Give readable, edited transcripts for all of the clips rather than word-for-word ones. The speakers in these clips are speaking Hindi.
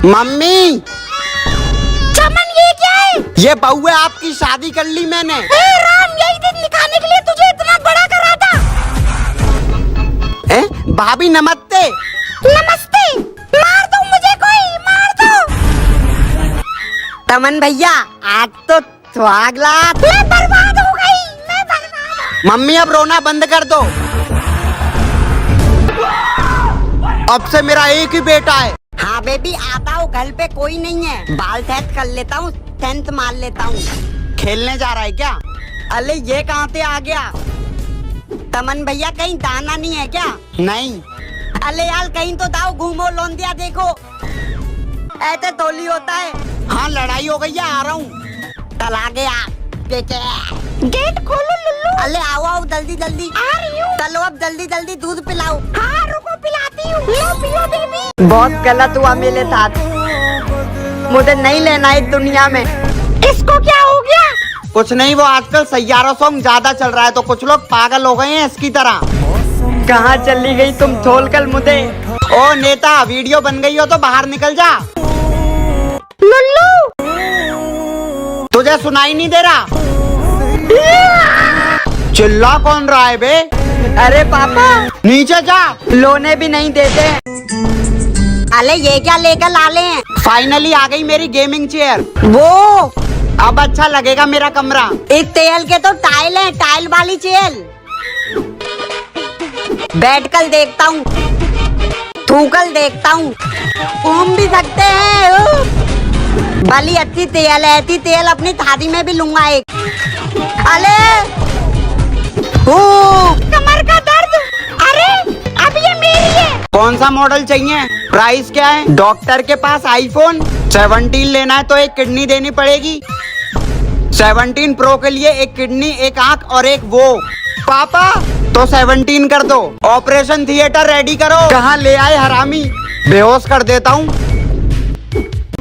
मम्मी चमन ये क्या है? ये बहू है, आपकी शादी कर ली मैंने। हे राम, यही दिन दिखाने के लिए तुझे इतना बड़ा करा था। भाभी नमस्ते। नमस्ते। मार दो मुझे, कोई मार दो। तमन भैया आज तो स्वागत। मैं बर्बाद हो गई, मैं बर्बाद। मम्मी अब रोना बंद कर दो। अब से मेरा एक ही बेटा है। हाँ बेबी आता हूँ, घर पे कोई नहीं है। बाल सेट कर लेता हूँ, सेंट मार लेता हूँ। खेलने जा रहा है क्या? अरे ये कहाँ से आ गया? तमन भैया कहीं दाना नहीं है क्या? नहीं। अरे यार कहीं तो दाओ, घूमो लोंदिया देखो। ऐसे तोली होता है। हाँ लड़ाई हो गई है, आ रहा हूँ। कल आ गया। गेट खोलो लुल्लू। अरे आओ आओ जल्दी जल्दी। आ रही हूँ। चलो अब जल्दी जल्दी दूध पिलाओ। हाँ रुको, पिलाती हूँ। लो पियो बेबी। बहुत गलत हुआ मेरे साथ, मुझे नहीं लेना इस दुनिया में। इसको क्या हो गया? कुछ नहीं, वो आजकल सैयारा सॉन्ग ज्यादा चल रहा है तो कुछ लोग पागल हो गए हैं इसकी तरह। कहाँ चली गई तुम छोड़ कर मुझे? ओ नेता, वीडियो बन गई हो तो बाहर निकल जा। लुल्लू तुझे सुनाई नहीं दे रहा? चिल्ला कौन रहा है बे? अरे पापा नीचे जा। लोने भी नहीं देते। अरे ये क्या लेकर लाले हैं? फाइनली आ गई मेरी गेमिंग चेयर। वो अब अच्छा लगेगा मेरा कमरा। इस तेल के तो टाइल है, टाइल वाली चेयर। बैठ कर देखता हूँ, थूकल देखता हूँ, घूम भी सकते हैं। भली अच्छी तेल है, ऐसी तेल अपनी थाली में भी लूंगा एक। अरे कमर का दर्द। अरे अब ये मेरी है। कौन सा मॉडल चाहिए? प्राइस क्या है? डॉक्टर के पास आईफोन 17 लेना है तो एक किडनी देनी पड़ेगी। 17 प्रो के लिए एक किडनी, एक आंख और एक वो। पापा तो 17 कर दो। ऑपरेशन थिएटर रेडी करो। कहाँ ले आए हरामी, बेहोश कर देता हूँ।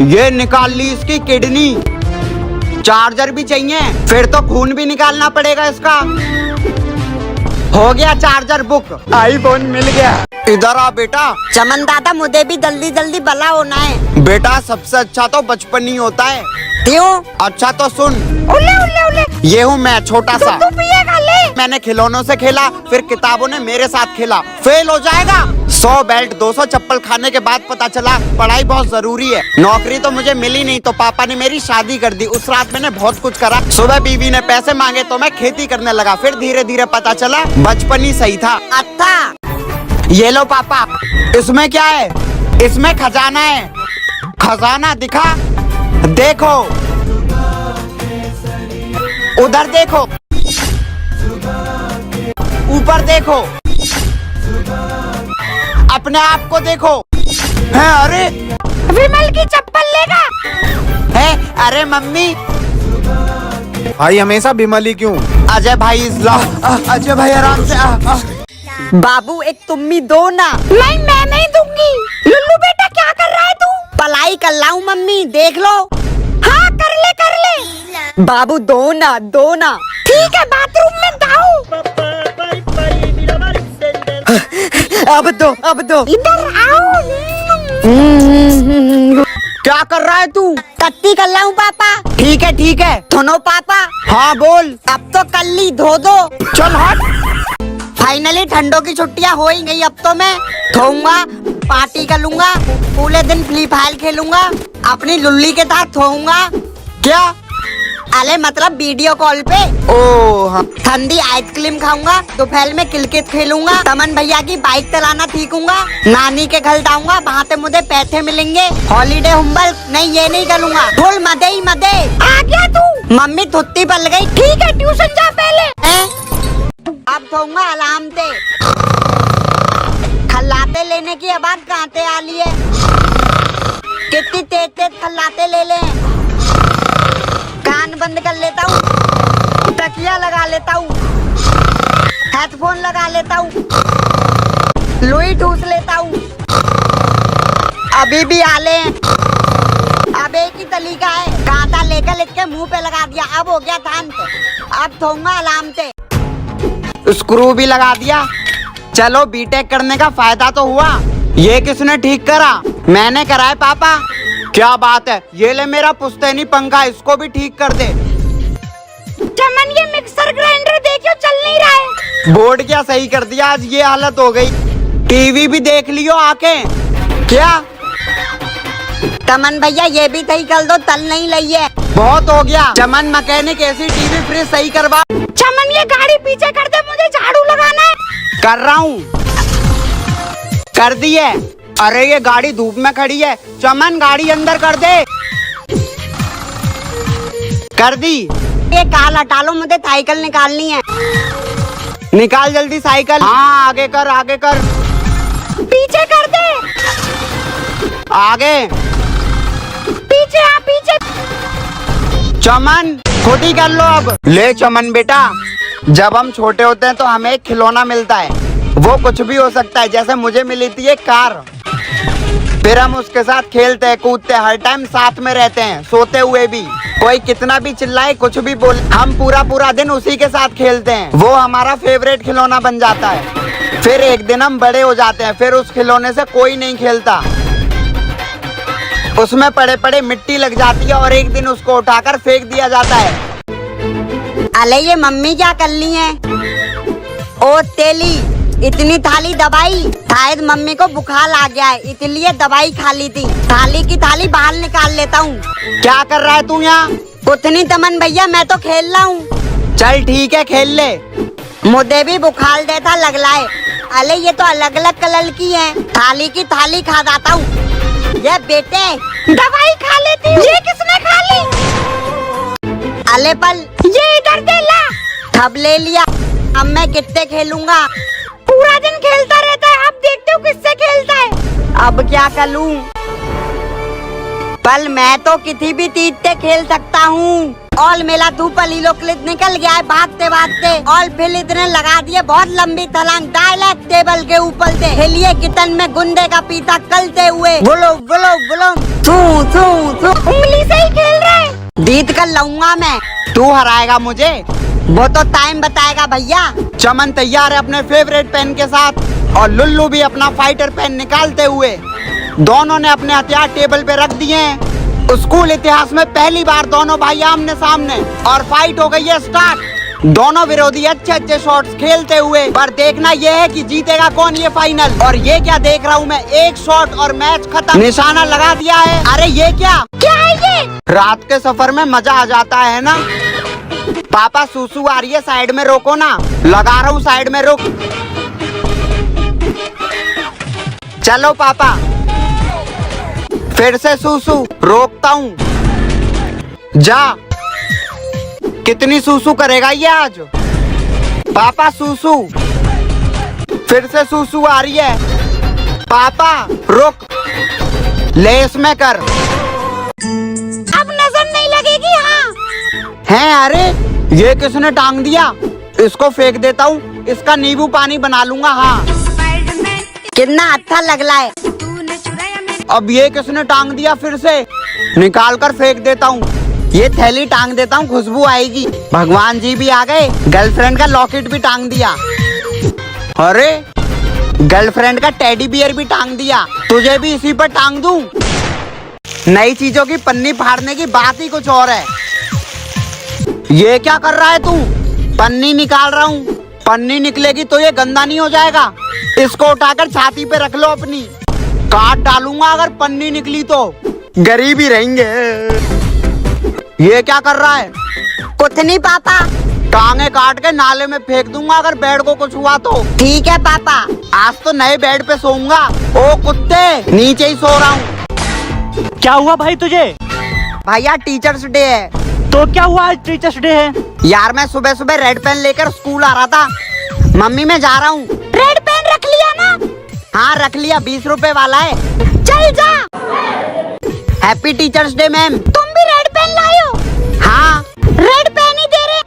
ये निकाल ली इसकी किडनी। चार्जर भी चाहिए, फिर तो खून भी निकालना पड़ेगा इसका। हो गया चार्जर बुक, आईफोन मिल गया। इधर आ बेटा। चमन दादा मुझे भी जल्दी जल्दी भला होना है। बेटा सबसे अच्छा तो बचपन ही होता है। क्यों? अच्छा तो सुन। उले उले उले। ये हूँ मैं, छोटा सा। तू पिएगा, ले। मैंने खिलौनों से खेला, फिर किताबों ने मेरे साथ खेला। फेल हो जाएगा। 100 बेल्ट 200 चप्पल खाने के बाद पता चला पढ़ाई बहुत जरूरी है। नौकरी तो मुझे मिली नहीं तो पापा ने मेरी शादी कर दी। उस रात मैंने बहुत कुछ करा। सुबह बीवी ने पैसे मांगे तो मैं खेती करने लगा। फिर धीरे धीरे पता चला बचपन ही सही था। अच्छा ये लो पापा, इसमें क्या है? इसमें खजाना है। खजाना दिखा? देखो उधर, देखो ऊपर, देखो अपने आप को देखो। है अरे विमल की चप्पल लेगा? है अरे मम्मी। भाई हमेशा बिमली क्यों? अजय भाई अजय भाई आराम से बाबू एक तुम्मी दो ना। नहीं मैं नहीं दूंगी। लुल्लू बेटा क्या कर रहा है तू? पलाई कर लाऊं मम्मी, देख लो। हाँ कर ले कर ले। बाबू दो ना, दो ना। ठीक है बाथरूम में दाऊ। अब दो, अब दो। इधर आओ। क्या कर रहा है तू? कत्ती कर लाऊं पापा? ठीक है ठीक है। धोनो पापा। हाँ बोल। अब तो कर ली, धो दो। चल हट। फाइनली ठंडों की छुट्टियां हो ही गई। अब तो मैं धोऊंगा, पार्टी कर लूंगा, पूरे दिन फ्री फायर खेलूंगा, अपनी लुल्ली के साथ सोऊंगा। क्या? अरे मतलब वीडियो कॉल पे। ओह ठंडी आइसक्रीम खाऊंगा, दोपहर में क्रिकेट खेलूंगा, तमन भैया की बाइक चलाना सीखूंगा, नानी के घर जाऊंगा, वहाँ से मुझे पैसे मिलेंगे। हॉलीडे होमवर्क नहीं, ये नहीं करूंगा। फुल मजे ही मजे। आ गया तू? मम्मी धुत्ती पल गई। ठीक है ट्यूशन जा पहले। अब सोऊंगा आराम से। खल्लाते लेने की आवाज कहाँ से आ रही है? कितनी तेज तेज खल्लाते ले ले। कान बंद कर लेता हूँ, तकिया लगा लेता हूँ, हेडफोन लगा लेता हूँ, लुई ठूस लेता हूँ। अभी भी आले हैं। अब एक ही तरीका है, कांटा लेकर इसके मुंह पे लगा दिया। अब हो गया शांत। अब सोऊंगा आराम से। स्क्रू भी लगा दिया। चलो बीटेक करने का फायदा तो हुआ। ये किसने ठीक करा? मैंने करा है पापा। क्या बात है, ये ले मेरा पुश्तैनी पंखा, इसको भी ठीक कर दे। चमन ये मिक्सर ग्राइंडर देखियो चल नहीं रहा है। बोर्ड क्या सही कर दिया, आज ये हालत हो गई। टीवी भी देख लियो आके। क्या चमन भैया ये भी सही कर दो, तल नहीं लई है। बहुत हो गया। चमन मैकेनिक ऐसी टीवी फ्रिज सही करवा। चमन ये गाड़ी पीछे कर दे, मुझे झाड़ू लगाना है। कर रहा हूँ, कर दी है। अरे ये गाड़ी धूप में खड़ी है, चमन गाड़ी अंदर कर दे। कर दी। ये काल हटा लो, मुझे साइकिल निकालनी है। निकाल जल्दी साइकिल। हाँ आगे कर, आगे कर, पीछे कर दे। आगे पीछे, हाँ पीछे। चमन खुद ही कर लो अब। ले चमन बेटा, जब हम छोटे होते हैं तो हमें एक खिलौना मिलता है, वो कुछ भी हो सकता है। जैसे मुझे मिली थी एक कार, फिर हम उसके साथ खेलते हैं, कूदते हैं, हर टाइम साथ में रहते हैं, सोते हुए भी। कोई कितना भी चिल्लाए, कुछ भी बोले, हम पूरा दिन उसी के साथ खेलते हैं। वो हमारा फेवरेट खिलौना बन जाता है। फिर एक दिन हम बड़े हो जाते हैं, फिर उस खिलौने से कोई नहीं खेलता। उसमें पड़े पड़े मिट्टी लग जाती है और एक दिन उसको उठाकर फेंक दिया जाता है। अले ये मम्मी क्या कर ली है? ओ तेली, इतनी थाली दवाई, शायद मम्मी को बुखार आ गया है, इसलिए दवाई खा ली थी। थाली की थाली बाहर निकाल लेता हूँ। क्या कर रहा है तू यहाँ? कुछ नहीं तमन भैया, मैं तो खेल रहा हूँ। चल ठीक है, खेल ले। मुझे भी बुखार देता लग रहा है। अले ये तो अलग अलग कलर की है, थाली की थाली खा जाता हूँ। ये बेटे दवाई खा लेती हूँ। ये किसने खा ली? अले पल ये इधर दे ला। अब ले लिया। अब मैं कितने खेलूंगा? पूरा दिन खेलता रहता है, अब देखते हो किससे खेलता है। अब क्या करूं? पल मैं तो किसी भी चीज से खेल सकता हूँ। और मेरा तू पलीलो क्लिप निकल गया है भागते भागते, और फिर इतने लगा दिए बहुत लंबी छलांग डायरेक्ट टेबल के ऊपर से। खेलिए किचन में गुंडे का पीछा करते हुए। बोलो बोलो बोलो, उंगली से ही खेल रहे। जीत कर लाऊंगा मैं। तू हराएगा मुझे, वो तो टाइम बताएगा भैया। चमन तैयार है अपने फेवरेट पेन के साथ, और लुल्लू भी अपना फाइटर पेन निकालते हुए। दोनों ने अपने हथियार टेबल पे रख दिए हैं। स्कूल इतिहास में पहली बार दोनों भाई आमने सामने, और फाइट हो गई है स्टार्ट। दोनों विरोधी अच्छे अच्छे शॉट्स खेलते हुए, पर देखना यह है कि जीतेगा कौन ये फाइनल। और ये क्या देख रहा हूँ मैं, एक शॉट और मैच खत्म। निशाना लगा दिया है। अरे ये क्या है ये? रात के सफर में मजा आ जाता है ना। पापा सूसू आ रही है, साइड में रोको ना। लगा रहा हूँ, साइड में रुक। चलो पापा, फिर से सूसू, रोकता हूँ। जा, कितनी सूसू करेगा ये आज? पापा सूसू, फिर से सूसू आ रही है। पापा रुक, ले इसमें कर। अब नजर नहीं लगेगी। हाँ हैं? अरे ये किसने टांग दिया? इसको फेंक देता हूँ, इसका नींबू पानी बना लूंगा। हाँ कितना अच्छा लग रहा है। अब ये किसने टांग दिया? फिर से निकाल कर फेंक देता हूँ। ये थैली टांग देता हूँ, खुशबू आएगी। भगवान जी भी आ गए। गर्लफ्रेंड का लॉकेट भी टांग दिया। अरे गर्लफ्रेंड का टेडी बियर भी टांग दिया। तुझे भी इसी पर टांग दूं? नई चीजों की पन्नी फाड़ने की बात ही कुछ और है। ये क्या कर रहा है तू? पन्नी निकाल रहा हूँ। पन्नी निकलेगी तो ये गंदा नहीं हो जाएगा? इसको उठाकर छाती पे रख लो अपनी, काट डालूंगा अगर पन्नी निकली तो। गरीब ही रहेंगे। ये क्या कर रहा है? कुछ नहीं पापा। टांगे काट के नाले में फेंक दूंगा अगर बेड को कुछ हुआ तो। ठीक है पापा। आज तो नए बेड पे सोऊंगा। ओ कुत्ते, नीचे ही सो रहा हूँ। क्या हुआ भाई तुझे? भैया टीचर्स डे है। तो क्या हुआ, आज टीचर्स डे है? यार मैं सुबह सुबह रेड पेन लेकर स्कूल आ रहा था। मम्मी मैं जा रहा हूँ। रेड पेन रख लिया ना? हाँ रख लिया, 20 रुपए वाला है। चल जा। Happy teachers day ma'am. तुम भी रेड पेन लायो? हाँ रेड पेन ही दे रहे।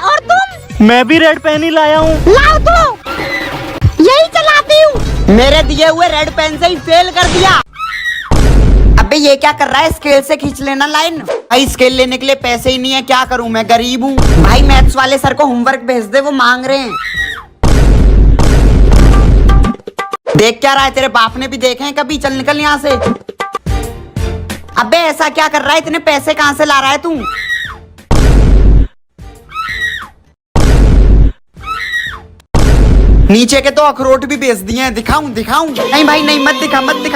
और तुम? मैं भी रेड पेन ही लाया हूँ। लाओ तो, यही चलाती हूँ। मेरे दिए हुए रेड पेन से ही फेल कर दिया। अबे ये क्या कर रहा है? स्केल से खींच लेना लाइन। भाई स्केल लेने के लिए पैसे ही नहीं है, क्या करूं मैं, गरीब हूँ। भाई मैथ्स वाले सर को होमवर्क भेज दे, वो मांग रहे हैं। देख क्या रहा है? तेरे बाप ने भी देखे हैं कभी? चल निकल यहाँ से। अबे ऐसा क्या कर रहा है, इतने पैसे कहाँ से ला रहा है तू? नीचे के तो अखरोट भी बेच दिए हैं, दिखाऊं दिखाऊं? नहीं भाई नहीं, मत दिखा मत दिखा।